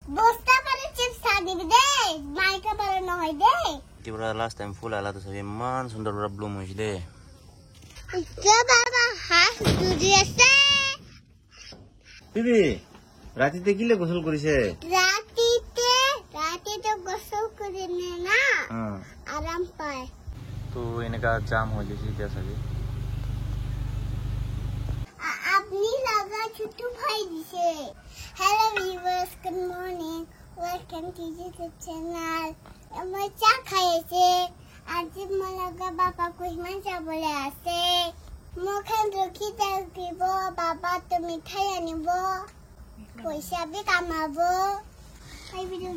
বস্তা পাৰে চিপস খা দিবি দে মাইকা পাৰে নহয় দে কিবৰা লাষ্ট টাইম ফুল আলা তো সব ইমান সুন্দৰ পৰা ব্লুম হৈছে দে কে বাবা হাস দুজি আছে বিবি ৰাতিতে কিলে গোসল কৰিছে ৰাতিতে গোসল কৰি না আরাম পায় তো এনেকা জাম হৈ গৈছে এতিয়া চাগে আপনি লাগা ছুটু ভাই দিছে hello viewers good morning welcome to YouTube channel আমি চা খাইছে আজি মলাগা বাবা কইমান যাবলে আছে মুখান রকি দিব বাবা তো মিঠাই আনিব পয়সা বি কামাব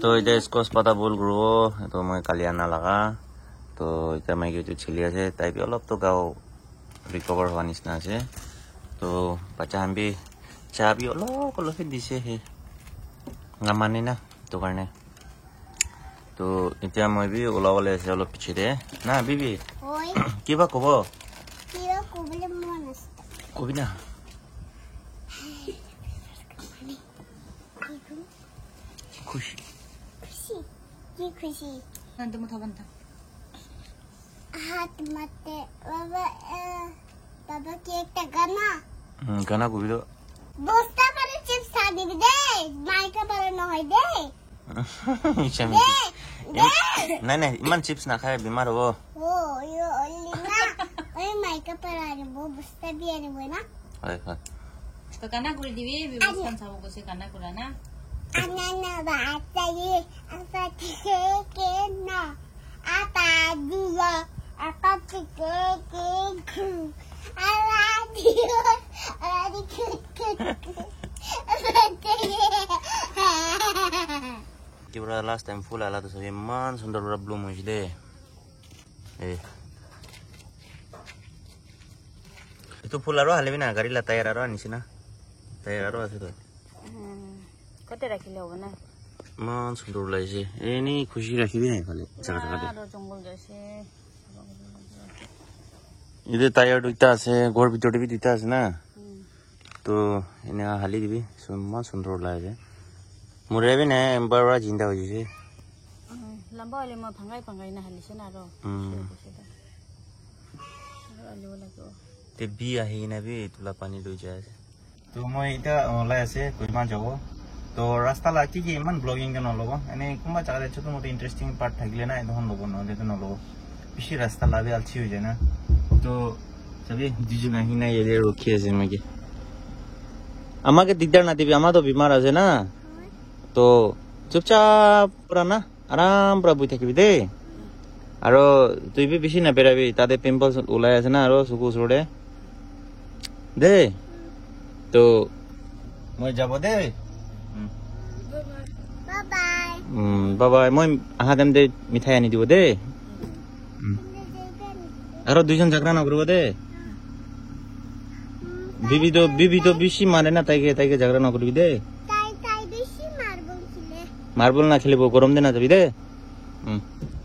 তো এটা স্কচ পাতা বল গ্রো তো মই কালি আনা লাগা তো এটা মাই কিছু ছেলে আছে তাই বি অলপ তো গাও রিকভার হওয়া নিচিনা আছে তো বাচ্চা আমি চা বি অলপ দিছে হে নামানে না তো কাৰণে তো এতিয়া মই বি ওলাবলে আছে অলপ পিছতে না বিবি ওই কিবা কব কবলে মন আছে কবি না খুশি কি খুশি nanti mau tahu হাত মাতে বাবা বাবা কি একটা গানা গানা কবি তো বস্তা পারে চিপস খা দিবি দে মাইকা পারে নহয় দে নাই নাই ইমান চিপস নাখায় বেমাৰ হ'ব ও ইয়ো লিনা ওই মাইকা পারে আনিব বস্তা বি আনিব না হয় হয় तो karena aku di bibi bukan sama aku sih karena aku na আনানা বাচ্চা ये আপা থেকে কে না আপা দিও আপা থেকে কে ঘু আলা দিও আলা দিও কিবৰা লাষ্ট টাইম ফুল আলা তো সব ইমান সুন্দৰ পৰা ব্লুম হৈছে দে এইটো ফুল আৰু হালিবি না গাড়ী টায়াৰ আৰু আনিছে না টায়াৰ আৰু আছে তো kau rakile hobo na ইমান সুন্দৰ ওলাইছে এনেই খুশি ৰাখিবি নাই ফালে জাগা জাগাতে aro jongol jaise ইদে টায়াৰ দুইটা আছে ঘৰ ভিতৰতে বি দুইটা আছে না তো এনে হালি দিবি ইমান সুন্দৰ ওলাইছে মুৰে বি নাই এবাৰ পৰা জিন্দা হৈ গৈছে lamba ole mau phangai na halise na aro ali wala ko তে বি আহি না বি তোলা পানী লৈ যায় আছে তো মই এটা ওলাই আছে কইমান যাব তো ৰাস্তা লাগি কি ইমান ব্লগিং কেন ল'ব এনে কোনোবা জাগাত ছোট মোটো ইন্টারেস্টিং পার্ট থাকিলে না এখন ল'ব নহ'লে তো নল'ব বেছি ৰাস্তা লাগে আলছি হৈ যায় না তো চাবি দুজন আহি নাই এৰে ৰখি আছে আমাকে আমাকে দিগদার না দিবি আমার তো বিমার আছে না তো চুপচাপ পুরা না আরাম পুরা বই থাকিবি দে আৰু তুই বি বেছি নাপেৰাবি তাতে পিম্পলস ওলাই আছে না আৰু চকু ওচৰতে দে তো মই যাব দে বাই বাবাই মই আহা টাইম দে মিঠাই আনি দিব দে আৰু দুইজন ঝগড়া নকৰিব দে বিবি তো বেছি মানে না তাইকে ঝগড়া নকৰিবি দে তাই বেশি মার্বল খেলে মার্বল না খেলিব গরম দিন যাবি দে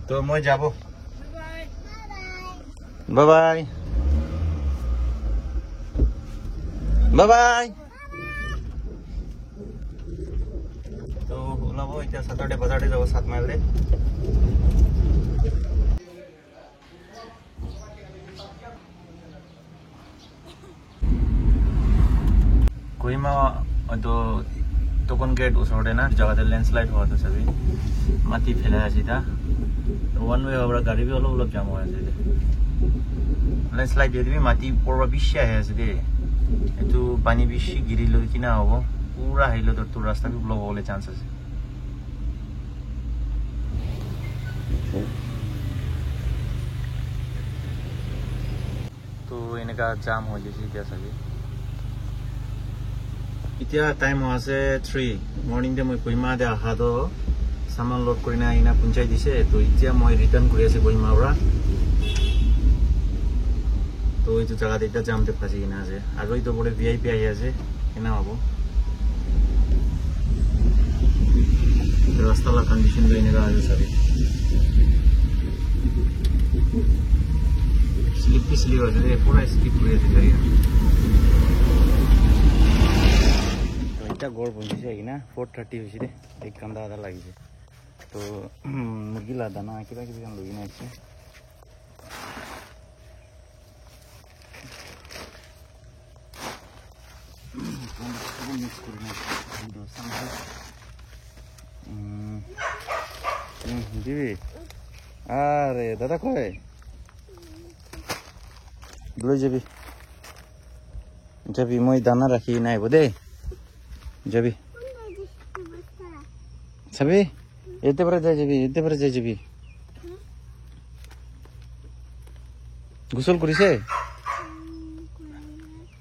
তো মই যাব বাই বাই তো ওলাব এতিয়া সাতটা বাজারে যাব 7 মাইল দে কইমা তো টোকন গেট ওচৰতে না জাগাতে ল্যান্ডস্লাইড হোৱা আছে সবই মাটি ফেলাই আছে তা ওয়ান ওয়ে আমরা গাড়ি বি অলপ জাম হৈ আছে ল্যান্ডস্লাইড দিয়ে দিবি মাটি পৰবা বেছি আহি আছে দে এটো পানী বেছি গিৰি লৈ কিনা হ'ব পুৰা আহিলে তোৰ ৰাস্তা বি ব্লক হ'বলৈ চান্স আছে তো এনেকা জাম হৈ গৈছে এতিয়া চাগে এতিয়া টাইম আছে 3 মর্নিং দে মই কইমা দে আহা তো সামান লোড কৰি না ইনা পঞ্চায় দিছে তো এতিয়া মই ৰিটাৰ্ণ কৰি আছে কইমা পৰা তো এইটো জায়গাতে এটা জামতে ফাঁসি কিনা আছে আৰু এইটো বড় ভিআইপি আহি আছে কেনা হ'ব রাস্তার কন্ডিশন তো এনেকা আছে সবই স্লিপ আছে পুরা স্লিপ করে আছে গাড়ি এটা গড় পৌঁছিছে কিনা 4:30 হৈছে দে 1 ঘণ্টা আধা লাগিছে তো মুরগিলা দানা কিবা কিবি লৈ কিনে আহিছে দিবি আরে দাদা কয় লৈ যাবি যাবি মই দানা ৰাখি নাই আহিব দেই যাবি চাবি এতে পৰা যাই যাবি গোসল কৰিছে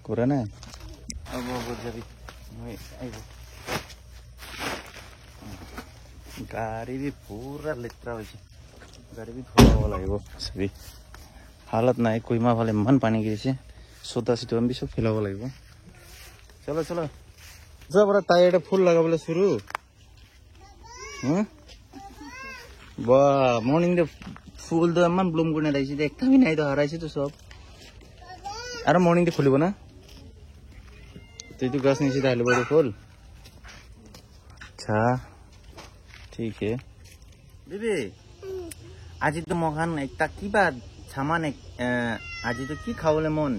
কৰা নাই হ'ব যাবি মই আহিব গাড়ী বি পুৰা লেতেৰা হৈছে গাড়ী বি ধুৱাব লাগিব চাবি হালত নাই কইমা ফালে ইমান পানী গিৰিছে চোতা চিটো আমি সব ফেলাব লাগিব চলো চলো যা বৰা তাই এটা ফুল লাগাবলৈ শুৰু বা মৰ্নিং দে ফুল তো ইমান ব্লুম কৰি নাইছে দে একটা নাই তো হারাইছে তো সব আর মর্নিং দে খুলিব না তুই তো গাছ নিচে ঢালিব দে ফুল আচ্ছা ঠিক है দিদি আজি তো মহান একটা কিবা সামান আজি তো কি খাবলে মন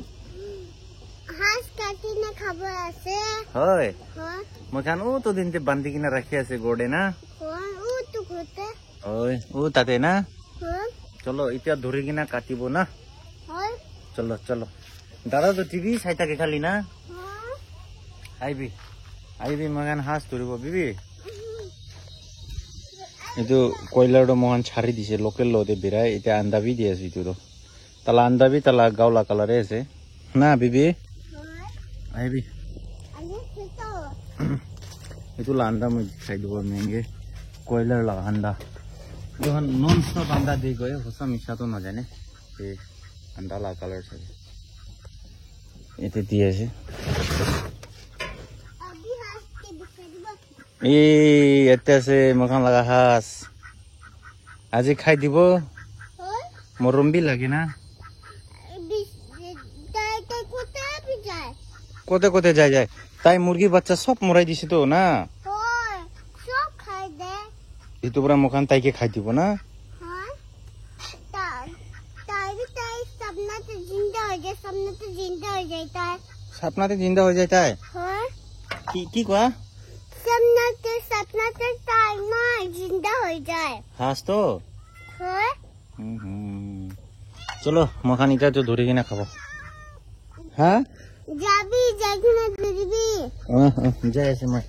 হাঁস কাটি না খাব আছে হয় হয় মহান ও তো দিনতে বান্ধি কিনা রাখি আছে গোড়ে না হয় ও তো ঘুরতে ওই ও তাতে না হয় চলো এটা ধরে কিনা কাটিব না হয় চলো চলো দাদা তো টিভি চাই থাকে খালি না হয় আইবি মহান হাঁস ধরিব বিবি itu koilar do mohan chari dise local lo de birai ita anda bi di ase itu do tala anda bi tala gaula color ase na bibi হয় aibi আমি তো itu la anda moi khai do menge koilar la anda johan non stop anda de goye hosa misha to na jane e anda la color se ete di ase আবি হাঁস কে বিকে দিব ete ase mokan laga has আজি খাই দিব হয় মরম B লাগে না তাই তাই কোথায় বি যায় কোতে কোতে যায় যায় তাই মুরগি বাচ্চা সব মরাই দিছে তো না হয় সব খাই দে itu pura mokan taike খাই দিব না হয় তাই সপনা তো জিন্দা হয়ে যায় সপনা তো জিন্দা হয়ে যায় তাই সাপনাতে জিন্দা হয়ে যায় তাই হয় কি কোয়া सपना ताई माँ जिंदा हो जाए হাস তো হয় চলো মখান ইটা তো ধরে কিনা খাবো হ্যাঁ যাবি যেখানে ধরবি যাই আছে মই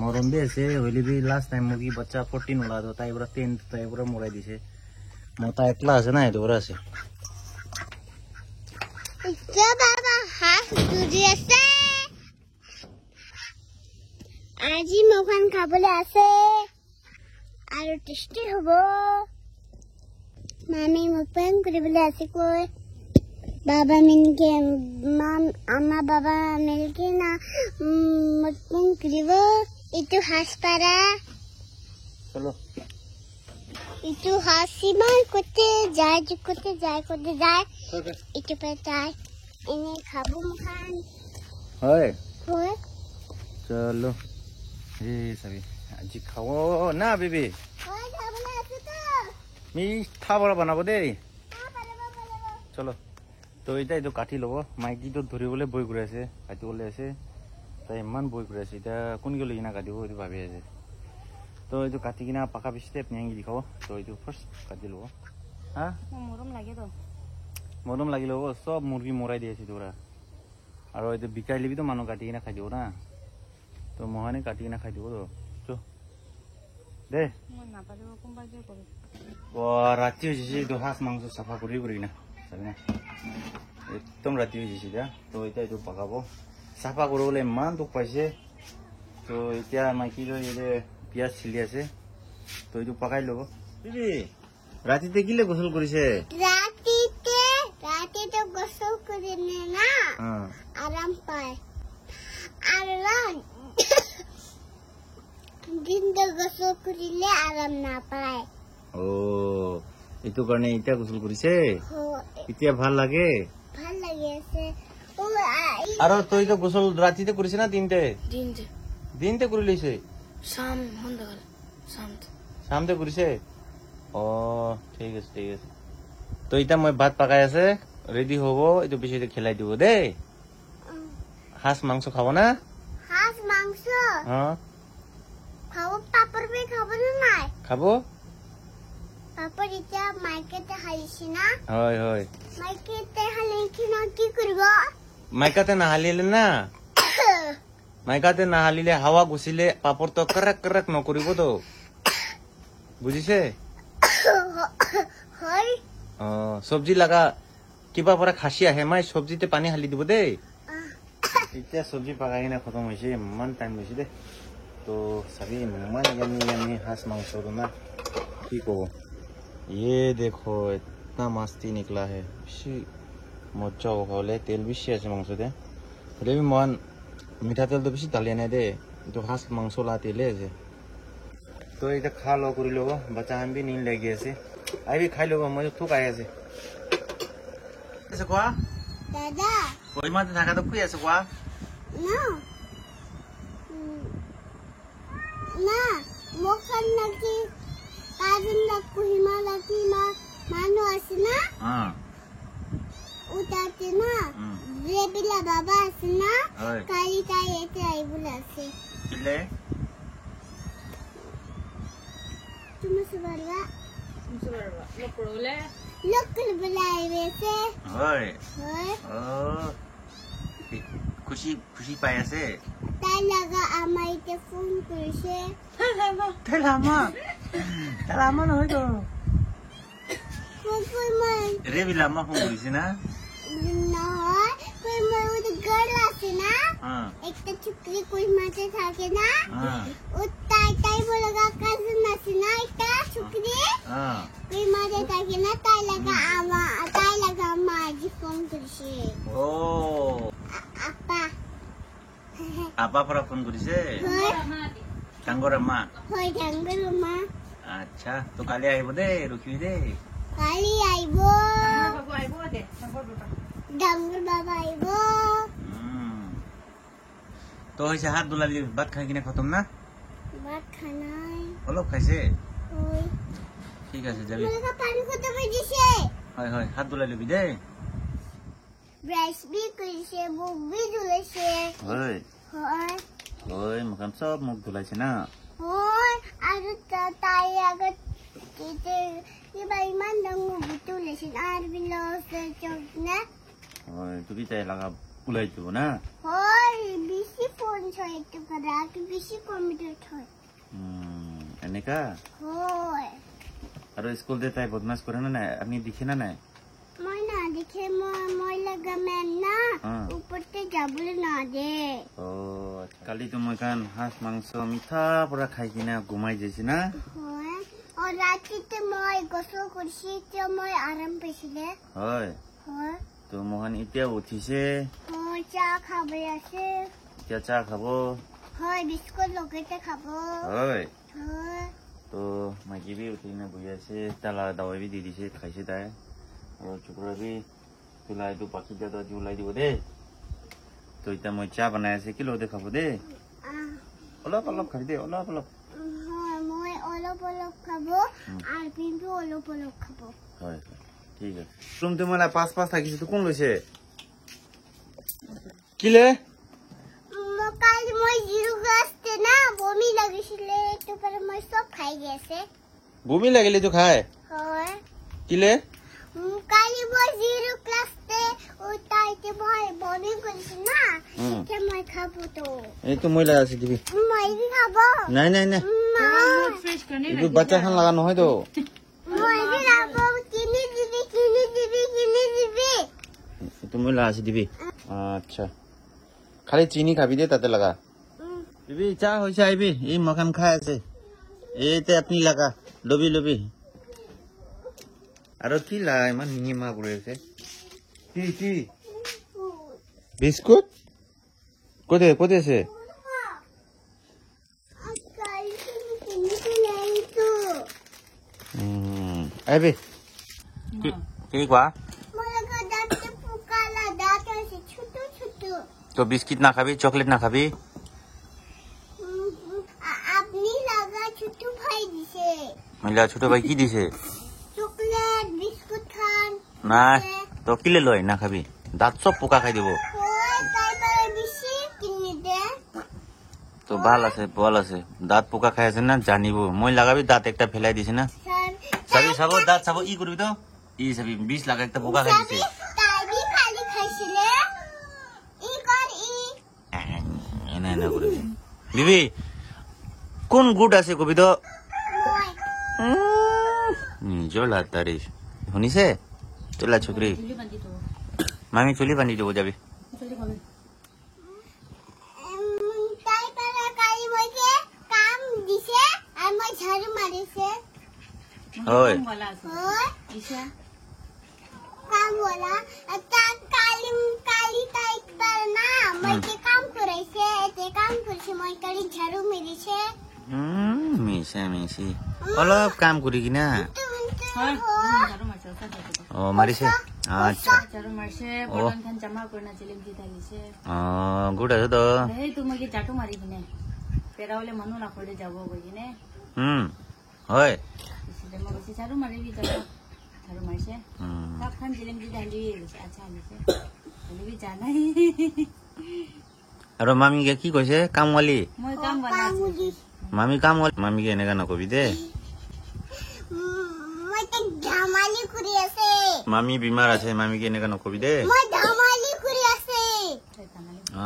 মরম বি আছে হইলে বি লাস্ট টাইম মুরগি বাচ্চা 14 ওলা তো তাই পুরা 10 তাই পুরা মরাই দিছে মতা একলা আছে না এত বড় আছে বাবা হাঁস ধরি আছে আজি মখান খাবলে আছে আর টেস্টি হব মামি মুখপান কৰিবলৈ আছে কই বাবা মিলকে আমা বাবা মিলকে না মুখপান কৰিব এইটো হাঁস পাৰা চলো itu hasiman kote jai itu petai ini kabu makan হয় হয় চলো এই সবি আজি খাবো না বেবি হয় খাবলে আছে তো মিঠা বড় বানাবো দেই পারবো চলো তো এটা এইটো কাটি ল'ব মাইকীটো ধৰিবলৈ বই কৰি আছে কাটিবলৈ আছে তাই ইমান বই কৰি আছে এতিয়া কোনকে লৈ কিনা কাটিব এইটো ভাবি আছে তো এইটো কাটি কিনা পাকা পিছতে পিঁয়াজি দি খাব তো এইটো ফাৰ্ষ্ট কাটি ল'ব হা মৰম লাগে তো মৰম লাগি ল'ব চব মুৰ্গী মৰাই দি আছে তোৰা আৰু এইটো বিকাই লিবিতো মানুহ কাটি কিনা খাই দিব না তো মহানে কাটি কিনা খাই দিব তো দে মই নাপাৰিব কোনোবা যে কৰে ৰাতি হৈছে এইটো সাজ মাংস চাফা কৰি কিনা চাবি না একদম ৰাতি হৈছে এতিয়া তো এতিয়া এইটো পকাব চাফা কৰিবলৈ ইমান দুখ পাইছে তো এতিয়া মাইকীটো ইয়াতে পিঁয়াজ চিলি আছে তো এইটো পকাই ল'ব ৰাতিতে কিলে গোসল কৰিছে ৰাতে গোসল কৰে না আৰাম পায় আৰ দিন গোসল কৰিলে আৰাম না পায় ও এইটো কাৰণে এতিয়া গোসল কৰিছে এতিয়া ভাল লাগে আছে ও আৰু তইতো গোসল ৰাতিতে কৰিছে না দিনতে দিনতে দিনতে কৰি লৈছে শাম সন্ধ্যাকাল শামতে শামতে কৰিছে অ ঠিক আছে তো এতিয়া মই ভাত পাকাই আছে ৰেডি হ'ব এইটো পিছতে খেলাই দিব দেই হাঁস মাংস খাব না হাঁস মাংস অ খাব পাপড় বি খাব নাই খাব পাপড় এতিয়া মাইকেতে হালিছি না হয় হয় মাইকেতে হালিকি না কি কৰিব মাইকাতে নাহালিলে না মাইকাতে নাহালিলে হাৱা গুচিলে পাপৰটো কৰক কৰক নকৰিবতো বুজিছে হয় অ চব্জি লগা কিবা পৰা খাচি আহে মাই চব্জিতে পানী হালি দিব দেই এতিয়া চব্জি পাকাই কিনে খতম হৈছে ইমান টাইম লৈছে দেই তো চাবি ইমান ইয়ামি হাঁস মাংস না কি কব ये देखो इतना मस्ती निकला है मजा खावले तेल बेसि আছে মাংসতে হলে মন মিঠা তেল তো বেশি ঢালিয়া নাই দে তো হাঁস মাংস লা তেলে আছে তো এটা খা লো কৰি লব বাচ্চা হান বি নীল লাগি আছে আইবি খাই লব মই থুক আই আছে কোৱা দাদা কইমাতে থাকা তো কুই আছে কোৱা না না মোখান নাকি কাজন লাকু হিমা লাকি মা মানুহ আছে না উতাতে না রেবিলা বাবা আছে না কালি তাই এতে আইবুল আছে কিলে তুমি সুবারবা লোকল বলাইবেছে হয় হয় ও খুশি খুশি পাই আছে তাই লাগা আমাইতে ফোন করেছে তেলামা নহয় তো কই মই রেবিলা মা ফোন কৰিছে না নহয় কই মই ওই গার্ল আছে না একটা চুকরি কই মাঝে থাকে না ও তাই বলগা কাজন আছে না একটা চুকরি কই মাঝে থাকে না তাই লাগা আমা আজ ফোন করেছে ও আপা আপা পৰা ফোন কৰিছে ডাঙৰ মা হয় ডাঙৰ মা আচ্ছা তো কালি আহিব দেই ৰখিবি দেই কালি আইব ডাঙৰ বাবা আইব তো হৈছে হাত দুলালি ভাত খাই কিনে খতম না ভাত খানাই অলপ খাইছে হয় ঠিক আছে যাবি মোলা পানি খতম হৈ দিছে হয় হয় হাত দুলাই লবি দেই ব্রাশ বি কৰিছে মুখ বি ধুলাইছে হয় হয় হয় মুখান চব মুখ ধুলাইছে না হয় আৰু তাই আগত কিবা ইমান ডাঙৰ বুটু লৈছে আৰু বিলাছে চক না হয় তুমি তাই লগা ওলাই দিব না হয় বেছি ফোন থয় এইটো কৰা কি বেছি কম্পিউটাৰ থয় এনেকা হয় আৰু স্কুলতে তাই বদমাছ কৰে না নাই আপুনি দেখে না নাই মই না দেখে মই লগা মেন না ওপৰতে যাবলৈ না দে অ কালি তো মই কান হাঁস মাংস মিঠা পৰা খাই কিনে ঘুমাই যাইছে না হয় আৰু ৰাতিতে মই গোসল কৰিছি এতিয়া মই আৰাম পাইছিলে হয় হয় তো মোহন এতিয়া উঠিছে হয় চাহ খাবলৈ আছে এতিয়া চাহ খাব হয় বিস্কুট লগতে খাব হয় হয় তো মাইকী বি উঠি কিনে বহি আছে তালা দাৱাই বি দি দিছে খাইছে তাই আৰু চুকুৰা বি চুলাইটো পাখি দিয়া আজি ওলাই দিব দেই তো এতিয়া মই চাহ বনাই আছে কি লগতে খাব দেই অলপ অলপ খাবি দেই অলপ অলপ হয় মই অলপ অলপ খাব আৰু পিন্তু অলপ অলপ খাব হয় হয় ঠিক আছে ৰুমটো মই পাঁচ থাকিছে তো কোন লৈছে কিলে কালি মই জিৰো গ্লাছতে না বমি লাগিছিলে এইটো পৰা মই চব খাই গেছে বমি লাগিলে তো খাই হয় কিলে কালি মই জিৰো ক্লাছতে তাইতে মই বমি কৰিছে না এতিয়া মই খাব তো এইটো মই লাগা আছে দিবি মই খাব নাই নাই নাই এইটো বাচ্চা খান লাগা নহয় তো মই খাব কিনি দিবি এইটো মই লাগা আছে দিবি আচ্ছা খালি চিনি খাবি দে তাতে লাগা দিবি চাহ হৈছে আহিবি এই মকান খাই আছে এইতে আপনি লাগা লবি আৰু কি লাগা ইমান মিনিমা কৰি আছে কি বিস্কুট কোতে আছে আহিবি কি কোৱা তো বিস্কিট না খাবি চকলেট না খাবি আপনি লাগা ছোট ভাই দিছে মহিলা ছোট ভাই কি দিছে চকলেট বিস্কুট খান না তো কিলে লয় না খাবি দাঁত সব পোকা খাই দিব তারপরে বেশি কিনে দে তো ভাল আছে বল আছে দাঁত পোকা খাই আছে না জানিব মই লাগাবি দাঁত একটা ফেলাই দিছে না চাবি চাব দাঁত চাব ই করবি তো ই চাবি বিষ লাগা একটা পোকা খাই দিছে তাবি খালি খাইছিলে ই কর ই এনা এনা করবি বিবি কোন গুড আছে কবি তো নিজৰ লাতাৰি শুনিছে তোলা ছকৰি চুলি বান্ধি থব মামি চুলি বান্ধি দিব যাবি চুলি কমে তারপরে কালি মইকে কাম দিছে আর মই ঝাড়ু মারিছে হয় বলা আছে হয় ইশা কাম বলা তা কালি তাই পার না মইকে কাম করাইছে এতে কাম করছে মই কালি ঝাড়ু মেরেছে মিছা মিছি অলপ কাম কৰি কিনা হয় ঝাড়ু মাৰছে অ মাৰিছে আচ্ছা ঝাড়ু মারছে বটন খান জামা করে না চিলিম দি ঢালিছে অ গুড আছে তো এই তুমি কি চাটু মারি কিনে পেরাওলে মানুহ রাখলে যাব গই কিনে হয় इसलिए मैं बस ঝাড়ু মারিবি যাব ঝাড়ু মারছে কাপ খান চিলিম দি ঢালি আচ্ছা আনিছে বলিবি জানাই আৰু মামীকে কি কৈছে কামৱালী মই কাম বনাইছো মামী কামৱালী মামীকে এনেকা নকবি দে মই তো ধামালি কৰি আছে মামী বেমাৰ আছে মামীকে এনেকা নকবি দে মই ধামালি কৰি আছে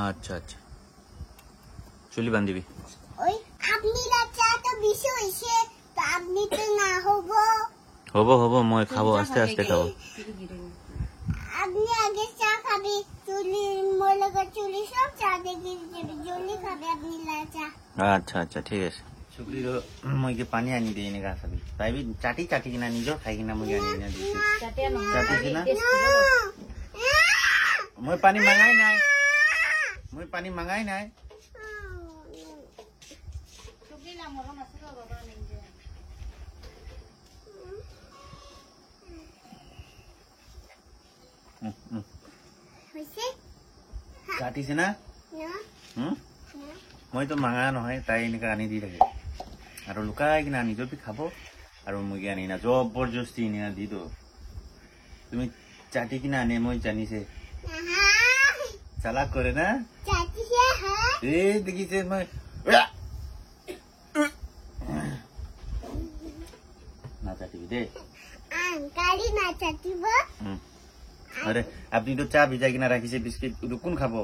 আচ্ছা আচ্ছা চুলি বান্ধিবি ওই আপনি রাজা তো বেশি হইছে তো আপনি তো না হবো হ'ব হ'ব মই খাব আস্তে আস্তে খাব আপনি আগে চা খাবি চুলি মোর লগা চুলি সব চা দেখি জলদি খাবে আপনি লাচা আচ্ছা আচ্ছা ঠিক আছে চুকলিৰ মইকে পানী আনি দিয়ে এনেকা চাবি পাৰিবি চাটি চাটি কিনা নিজৰ খাই কিনা মই আনি কিনা দিছো চাটিয়া নহয় চাটি কিনা টেষ্ট মই পানী মাঙাই নাই মই পানী মাঙাই নাই চুকিলা মৰম আছে তো বাবা নেকি হইছে কাটিছে না না মইতো মাঙা নহয় তাই এনেকা আনি দি থাকে আৰু লুকাই কিনা নিজৰ পি খাব আৰু মুগি আনি না জবৰদস্তি নিনা দি দো তুমি চাটি কিনা আনে মই জানিছে চালাক কৰে না চাটিছে হ্যাঁ এই দেখিছে মই না চাটিবি দে কালি না চাটিব আরে আপনি তো চা ভিজাই কিনা রাখিছে বিস্কিট কোন খাব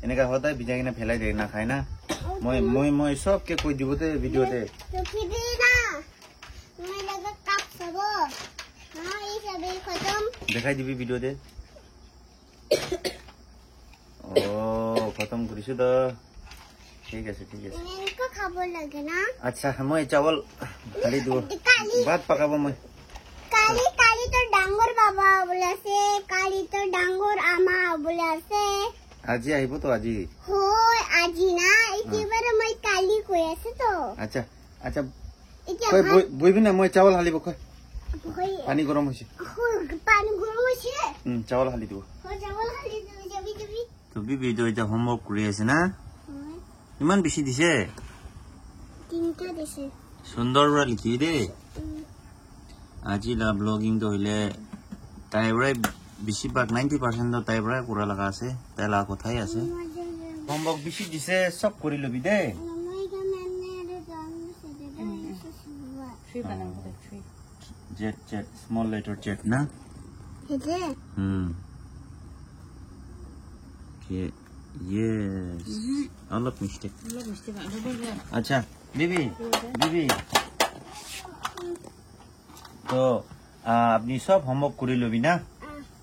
এনেকা সদায় ভিজাই কিনা ফেলাই দিয়ে না খায় না মই সবকে কৈ দিব দে ভিডিঅ'তে চুকিবি না মই লগা কাপ চাব হ্যাঁ এই সবে খতম দেখাই দিবি ভিডিঅ'তে ও খতম কৰিছো তো ঠিক আছে এনেকা খাব লাগে না আচ্ছা মই চাৱল ঢালি দিব ভাত পকাব মই কালি তো ডাঙৰ বাবা বলে আছে কালি তো ডাঙৰ আমা বলে আছে আজি আহিব তো আজি হয় আজি না একেবাৰে মই কালি কৈ আছে তো আচ্ছা আচ্ছা এতিয়া কই বইবি না মই চাৱল হালিব কই হয় পানী গৰম হৈছে পানী গৰম হৈছে চাৱল হালি দিব হয় চাवল খালি যাবি তো বিবিটো এতিয়া হোমৱৰ্ক কৰি আছে না ইমান বেছি দিছে তিনটা দিছে সুন্দৰৰা লিখি দে আজি লা ব্লগিংটো হইলে তাইৰ বেছিভাগ 90% তাইৰ পৰাই কৰা লগা আছে তাই লগা কথাই আছে হোমৱৰ্ক বেছি দিছে চব কৰি লবি দে থ্রি বানাবো three jet small letter jet না হেজে Yes. অলপ মিস্টেক লোক মিষ্টি বানাবো আচ্ছা বিবি তো আপনি সব হোমৱৰ্ক কৰি লবি না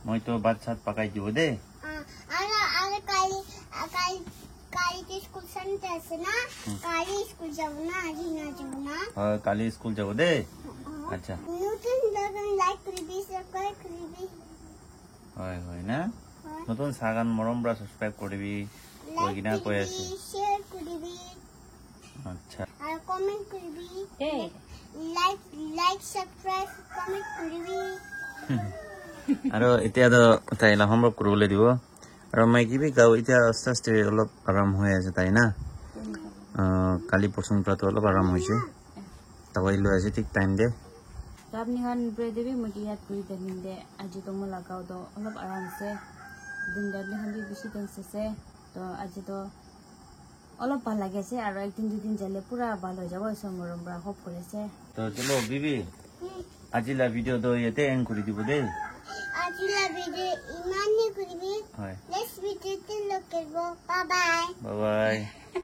মই তো ভাত চাত পকাই দিব দে আৰু কালি স্কুল সানতে আছে না কালি স্কুল যাব না আজি না যাব না হয় কালি স্কুল যাব দে আচ্ছা নতুন লাইক কৰিবি সাবস্ক্ৰাইব কৰিবি হয় হয় না নতুন সাগান মৰম পৰা সাবস্ক্ৰাইব কৰিবি কৈ কিনা কৈ আছে শেয়াৰ কৰিবি আচ্ছা আৰু কমেন্ট কৰিবি এ লাইক সাবস্ক্ৰাইব কমেন্ট কৰিবি আৰু এতিয়া তো তাইলা হোমৱৰ্ক কৰিবলৈ দিব আৰু মাইকী বি গাঁও এতিয়া আস্তে আস্তে অলপ আৰাম হৈ আছে তাই না কালি পৰচুৰ পৰাতো অলপ আৰাম হৈছে দাৱাই লৈ আছে ঠিক টাইম দে আপনি খান ব্ৰেডে মুটি ইয়াত কৰি থাকিম দে আজি তো মই লাগাও তো অলপ আৰামছে দিন দাদি খান বেছি টেনছে তো আজি তো অলপ ভাল লাগিছে আৰু একদিন দুদিন যালে পুৰা ভাল হৈ যাব এসব মৰম পৰা খুব কৰিছে তো চলো বিবি আজিলা ভিডিও তো ইয়াতে এন্ড কৰি দিব দে আজিলা ভিডিও ইমানেই কৰিবি হয় নেক্সট ভিডিওতে লগ কৰিব বাই বাই বাই বাই